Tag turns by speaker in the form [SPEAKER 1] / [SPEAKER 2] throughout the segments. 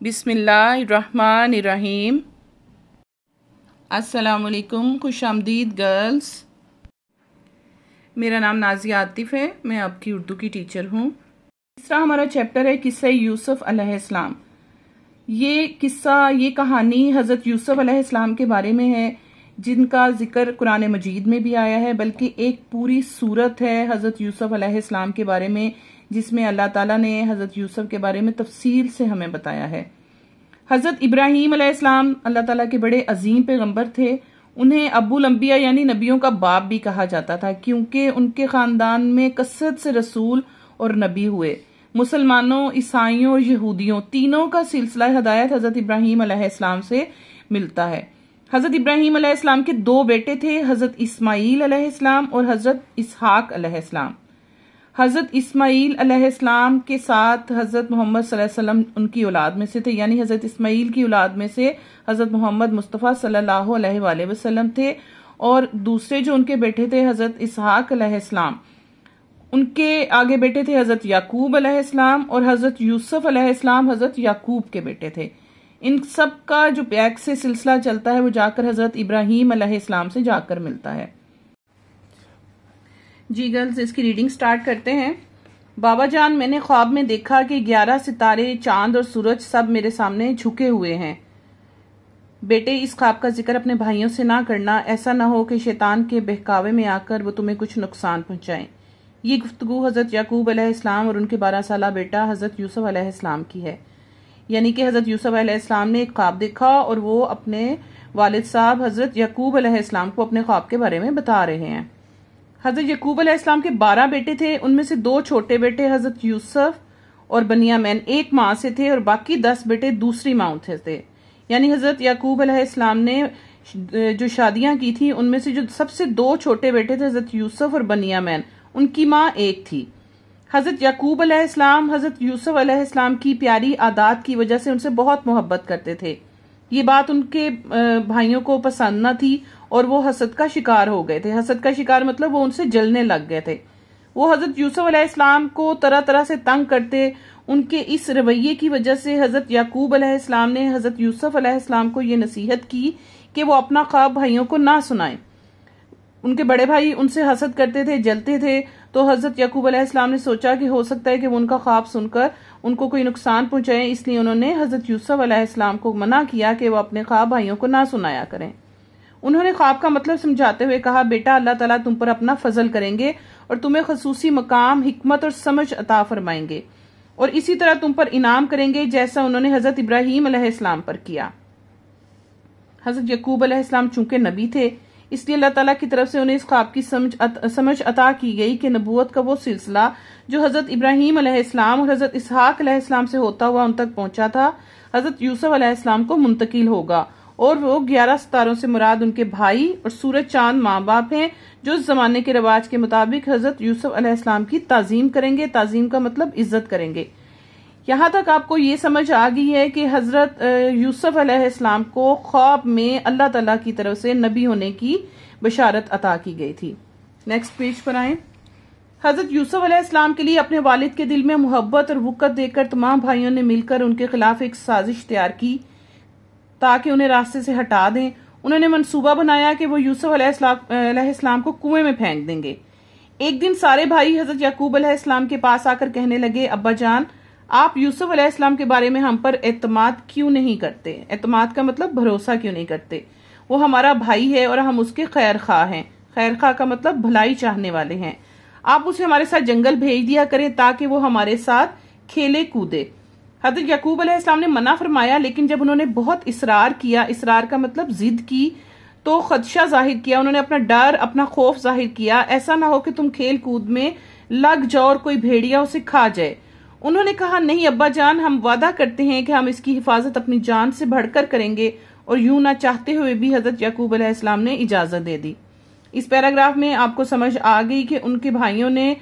[SPEAKER 1] بسم اللہ الرحمن الرحیم۔ السلام علیکم، خوش آمدید گرلز۔ میرا نام نازیہ عاطف ہے، میں آپ کی اردو کی ٹیچر ہوں۔ تیسرا ہمارا چیپٹر ہے قصہ یوسف علیہ السلام۔ یہ قصہ، یہ کہانی حضرت یوسف علیہ السلام کے بارے میں ہے، جن کا ذکر قرآن مجید میں بھی آیا ہے، بلکہ ایک پوری سورت ہے حضرت یوسف علیہ السلام کے بارے میں، جس میں اللہ تعالیٰ نے حضرت یوسف کے بارے میں تفصیل سے ہمیں بتایا ہے۔ حضرت ابراہیم علیہ السلام اللہ تعالیٰ کے بڑے عظیم پیغمبر تھے۔ انہیں ابو الانبیاء یعنی نبیوں کا باپ بھی کہا جاتا تھا، کیونکہ ان کے خاندان میں کثرت سے رسول اور نبی ہوئے۔ مسلمانوں، عیسائیوں اور یہودیوں تینوں کا سلسلہ ہدایت حضرت ابراہیم علیہ السلام سے ملتا ہے۔ حضرت ابراہیم علیہ السلام کے دو بیٹے تھے، حضرت اسماعیل علیہ السلام اور حضرت اسحاق علیہ السلام۔ حضرت اسماعیل علیہ السلام کے ساتھ حضرت محمد صلی اللہ علیہ وسلم ان کی اولاد میں سے تھے، یعنی حضرت اسماعیل کی اولاد میں سے حضرت محمد مصطفیٰ صلی اللہ علیہ وآلہ وسلم تھے، اور دوسرے جو ان کے بیٹے تھے حضرت اسحاق علیہ السلام، ان کے آگے بیٹے تھے حضرت یعقوب علیہ السلام، اور حضرت یوسف علیہ السلام حضرت یعقوب کے بیٹے تھے۔ ان سب کا جو بیک سے سلسلہ چلتا ہے وہ جا کر حضرت ابراہیم علیہ السلام سے جا کر ملتا ہے۔ جی گرلز، اس کی ریڈنگ سٹارٹ کرتے ہیں۔ بابا جان، میں نے خواب میں دیکھا کہ 11 ستارے، چاند اور سورج سب میرے سامنے جھکے ہوئے ہیں۔ بیٹے، اس خواب کا ذکر اپنے بھائیوں سے نہ کرنا، ایسا نہ ہو کہ شیطان کے بہکاوے میں آ کر وہ تمہیں کچھ نقصان پہنچائیں۔ یہ گفتگو حضرت یعقوب علیہ السلام اور ان کے 12 سالہ بیٹا حضرت یوسف علیہ السلام کی ہے۔ یعنی کہ حضرت یوسف علیہ السلام نے ایک خواب دیکھا اور وہ اپنے والد صاحب حضرت یعقوب علیہ السلام کو اپنے خواب کے بارے میں بتا رہے ہیں۔ حضرت یعقوب علیہ السلام کے 12 بیٹے تھے، ان میں سے 2 چھوٹے بیٹے حضرت یوسف اور بنیامین ایک ماں سے تھے، اور باقی 10 بیٹے دوسری ماں سے تھے۔ یعنی حضرت یعقوب علیہ السلام نے جو شادیاں کی تھی، ان میں سے جو سب سے 2 چھوٹے بیٹے تھے حضرت یوسف اور بنیامین، ان کی ماں ایک تھی۔ حضرت یعقوب علیہ السلام حضرت یوسف علیہ السلام کی پیاری عادات کی وجہ سے ان سے بہت محبت کرتے تھے۔ یہ بات ان کے بھائیوں کو پسند نہ تھی اور وہ حسد کا شکار ہو گئے تھے۔ حسد کا شکار مطلب وہ ان سے جلنے لگ گئے تھے۔ وہ حضرت یوسف علیہ السلام کو طرح طرح سے تنگ کرتے۔ ان کے اس رویے کی وجہ سے حضرت یعقوب علیہ السلام نے حضرت یوسف علیہ السلام کو یہ نصیحت کی کہ وہ اپنا خواب بھائیوں کو نہ سنائیں۔ ان کے بڑے بھائی ان سے حسد کرتے تھے، جلتے تھے، تو حضرت یعقوب علیہ السلام نے سوچا کہ ہو سکتا ہے کہ وہ ان کا خواب سن کر ان کو کوئی نقصان پہنچائیں، اس لیے انہوں نے حضرت یوسف علیہ السلام کو منع کیا کہ وہ اپنے خواب بھائیوں کو نہ سنایا کریں۔ انہوں نے خواب کا مطلب سمجھاتے ہوئے کہا، بیٹا، اللہ تعالیٰ تم پر اپنا فضل کریں گے اور تمہیں خصوصی مقام، حکمت اور سمجھ عطا فرمائیں گے، اور اسی طرح تم پر انعام کریں گے جیسا انہوں نے حضرت ابراہیم علیہ السلام پر کیا۔ حضرت یعقوب علیہ السلام چونکہ نبی تھے، اس لیے اللہ تعالیٰ کی طرف سے انہیں اس خواب کی سمجھ عطا کی گئی کہ نبوت کا وہ سلسلہ جو حضرت ابراہیم علیہ السلام اور حضرت اسحاق علیہ السلام سے ہوتا ہوا ان تک پہنچا تھا، حضرت یوسف علیہ السلام کو منتقل ہوگا، اور وہ 11 ستاروں سے مراد ان کے بھائی اور سورج چاند ماں باپ ہیں، جو اس زمانے کے رواج کے مطابق حضرت یوسف علیہ السلام کی تعظیم کریں گے۔ تعظیم کا مطلب عزت کریں گے۔ یہاں تک آپ کو یہ سمجھ آ گئی ہے کہ حضرت یوسف علیہ السلام کو خواب میں اللہ تعالیٰ کی طرف سے نبی ہونے کی بشارت عطا کی گئی تھی۔ نیکسٹ پیج پر آئیں۔ حضرت یوسف علیہ السلام کے لیے اپنے والد کے دل میں محبت اور وقت دیکھ کر تمام بھائیوں نے مل کر ان کے خلاف ایک سازش تیار کی تاکہ انہیں راستے سے ہٹا دیں۔ انہوں نے منصوبہ بنایا کہ وہ یوسف علیہ السلام کو کنویں میں پھینک دیں گے۔ ایک دن سارے بھائی حضرت یعقوب علیہ السلام کے پاس آ کر کہنے لگے، ابا جان، آپ یوسف علیہ السلام کے بارے میں ہم پر اعتماد کیوں نہیں کرتے؟ اعتماد کا مطلب بھروسہ کیوں نہیں کرتے؟ وہ ہمارا بھائی ہے اور ہم اس کے خیر خواہ ہیں۔ خیر خواہ کا مطلب بھلائی چاہنے والے ہیں۔ آپ اسے ہمارے ساتھ جنگل بھیج دیا کریں تاکہ وہ ہمارے ساتھ کھیلے کودے۔ حضرت یعقوب علیہ السلام نے منع فرمایا، لیکن جب انہوں نے بہت اصرار کیا، اصرار کا مطلب ضد کی، تو خدشہ ظاہر کیا، انہوں نے اپنا ڈر، اپنا خوف ظاہر کیا، ایسا نہ ہو کہ تم کھیل کود میں لگ جاؤ اور کوئی بھیڑیا اسے کھا جائے۔ انہوں نے کہا، نہیں ابا جان، ہم وعدہ کرتے ہیں کہ ہم اس کی حفاظت اپنی جان سے بڑھ کر کریں گے، اور یوں نہ چاہتے ہوئے بھی حضرت یعقوب علیہ السلام نے اجازت دے دی۔ اس پیراگراف میں آپ کو سمجھ آ گئی کہ ان کے بھائیوں نے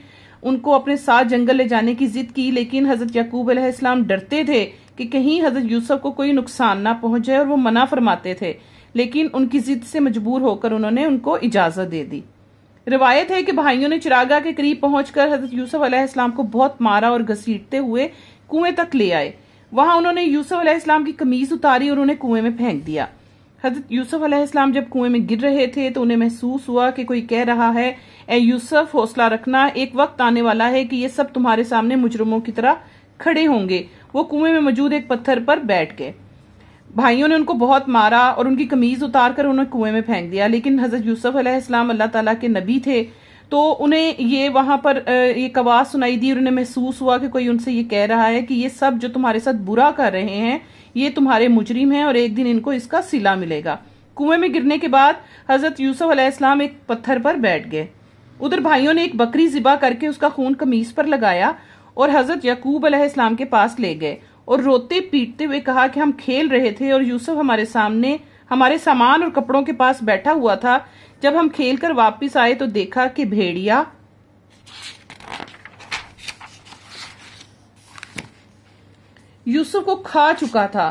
[SPEAKER 1] ان کو اپنے ساتھ جنگل لے جانے کی ضد کی، لیکن حضرت یعقوب علیہ السلام ڈرتے تھے کہ کہیں حضرت یوسف کو کوئی نقصان نہ پہنچ جائے، اور وہ منع فرماتے تھے، لیکن ان کی ضد سے مجبور ہو کر انہوں نے ان کو اجازت دے دی۔ روایت ہے کہ بھائیوں نے چراگاہ کے قریب پہنچ کر حضرت یوسف علیہ السلام کو بہت مارا اور گھسیٹتے ہوئے کنویں تک لے آئے۔ وہاں انہوں نے یوسف علیہ السلام کی قمیض اتاری اور انہیں کنویں میں پھینک دیا۔ حضرت یوسف علیہ السلام جب کنویں میں گر رہے تھے تو انہیں محسوس ہوا کہ کوئی کہہ رہا ہے، اے یوسف حوصلہ رکھنا، ایک وقت آنے والا ہے کہ یہ سب تمہارے سامنے مجرموں کی طرح کھڑے ہوں گے۔ وہ کنویں میں موجود ایک پتھر پر بیٹھ گئے۔ بھائیوں نے ان کو بہت مارا اور ان کی قمیض اتار کر انہیں کنویں میں پھینک دیا، لیکن حضرت یوسف علیہ السلام اللہ تعالیٰ کے نبی تھے تو انہیں یہ وہاں پر ایک آواز سنائی دی اور انہیں محسوس ہوا کہ کوئی ان سے یہ کہہ رہا ہے کہ یہ سب جو تمہارے ساتھ برا کر رہے ہیں یہ تمہارے مجرم ہیں اور ایک دن ان کو اس کا صلہ ملے گا۔ کنویں میں گرنے کے بعد حضرت یوسف علیہ السلام ایک پتھر پر بیٹھ گئے۔ ادھر بھائیوں نے ایک بکری ذبح کر کے اس کا خون قمیص پر لگایا اور حضرت یعقوب علیہ السلام کے پاس لے گئے اور روتے پیٹتے ہوئے کہا کہ ہم کھیل رہے تھے اور یوسف ہمارے سامنے ہمارے سامان اور کپڑوں کے پاس بیٹھا ہوا تھا۔ جب ہم کھیل کر واپس آئے تو دیکھا کہ بھیڑیا یوسف کو کھا چکا تھا۔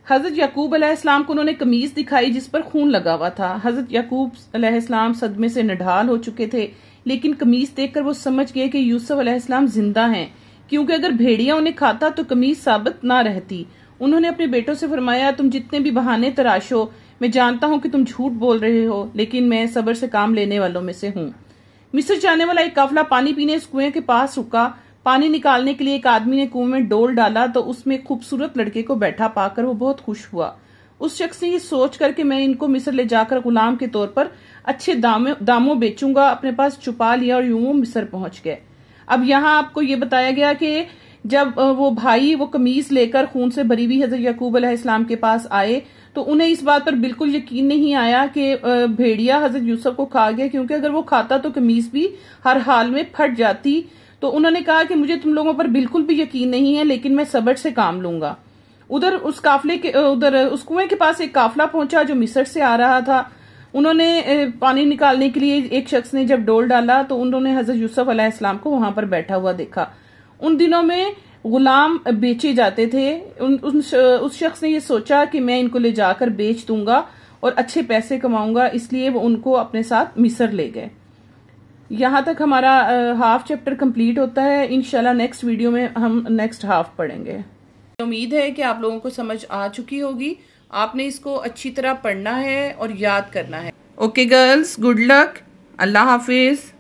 [SPEAKER 1] حضرت یعقوب علیہ السلام کو انہوں نے قمیض دکھائی جس پر خون لگا ہوا تھا۔ حضرت یعقوب علیہ السلام صدمے سے نڈھال ہو چکے تھے، لیکن قمیض دیکھ کر وہ سمجھ گئے کہ یوسف علیہ السلام زندہ ہیں، کیونکہ اگر بھیڑیا انہیں کھاتا تو قمیض ثابت نہ رہتی۔ انہوں نے اپنے بیٹوں سے فرمایا، تم جتنے بھی بہانے تراشو، میں جانتا ہوں کہ تم جھوٹ بول رہے ہو، لیکن میں صبر سے کام لینے والوں میں سے ہوں۔ مصر جانے والا ایک قافلہ پانی پینے اس کنویں کے پاس رکا۔ پانی نکالنے کے لیے ایک آدمی نے کنویں میں ڈول ڈالا تو اس میں ایک خوبصورت لڑکے کو بیٹھا پا کر وہ بہت خوش ہوا۔ اس شخص نے یہ سوچ کر کہ میں ان کو مصر لے جا کر غلام کے طور پر اچھے داموں بیچوں گا، اپنے پاس چھپا لیا اور یوں وہ مصر پہنچ گئے۔ اب یہاں آپ کو یہ بتایا گیا کہ جب وہ بھائی وہ قمیض لے کر خون سے بھری ہوئی حضرت یعقوب علیہ السلام کے پاس آئے تو انہیں اس بات پر بالکل یقین نہیں آیا کہ بھیڑیا حضرت یوسف کو کھا گیا، کیونکہ اگر وہ کھاتا تو قمیض بھی ہر حال میں پھٹ جاتی۔ تو انہوں نے کہا کہ مجھے تم لوگوں پر بالکل بھی یقین نہیں ہے، لیکن میں صبر سے کام لوں گا۔ ادھر اس کنویں کے پاس ایک قافلہ پہنچا جو مصر سے آ رہا تھا۔ انہوں نے پانی نکالنے کے لیے ایک شخص نے جب ڈول ڈالا تو انہوں نے حضرت یوسف علیہ السلام کو وہاں پر بیٹھا ہوا دیکھا۔ ان دنوں میں غلام بیچے جاتے تھے۔ اس شخص نے یہ سوچا کہ میں ان کو لے جا کر بیچ دوں گا اور اچھے پیسے کماؤں گا، اس لیے وہ ان کو اپنے ساتھ مصر لے گئے۔ یہاں تک ہمارا ہاف چیپٹر کمپلیٹ ہوتا ہے۔ انشاءاللہ نیکسٹ ویڈیو میں ہم نیکسٹ ہاف پڑھیں گے۔ امید ہے کہ آپ لوگوں کو سمجھ آ چکی ہوگی۔ آپ نے اس کو اچھی طرح پڑھنا ہے اور یاد کرنا ہے۔ اوکے گرلز، گڈ لک، اللہ حافظ۔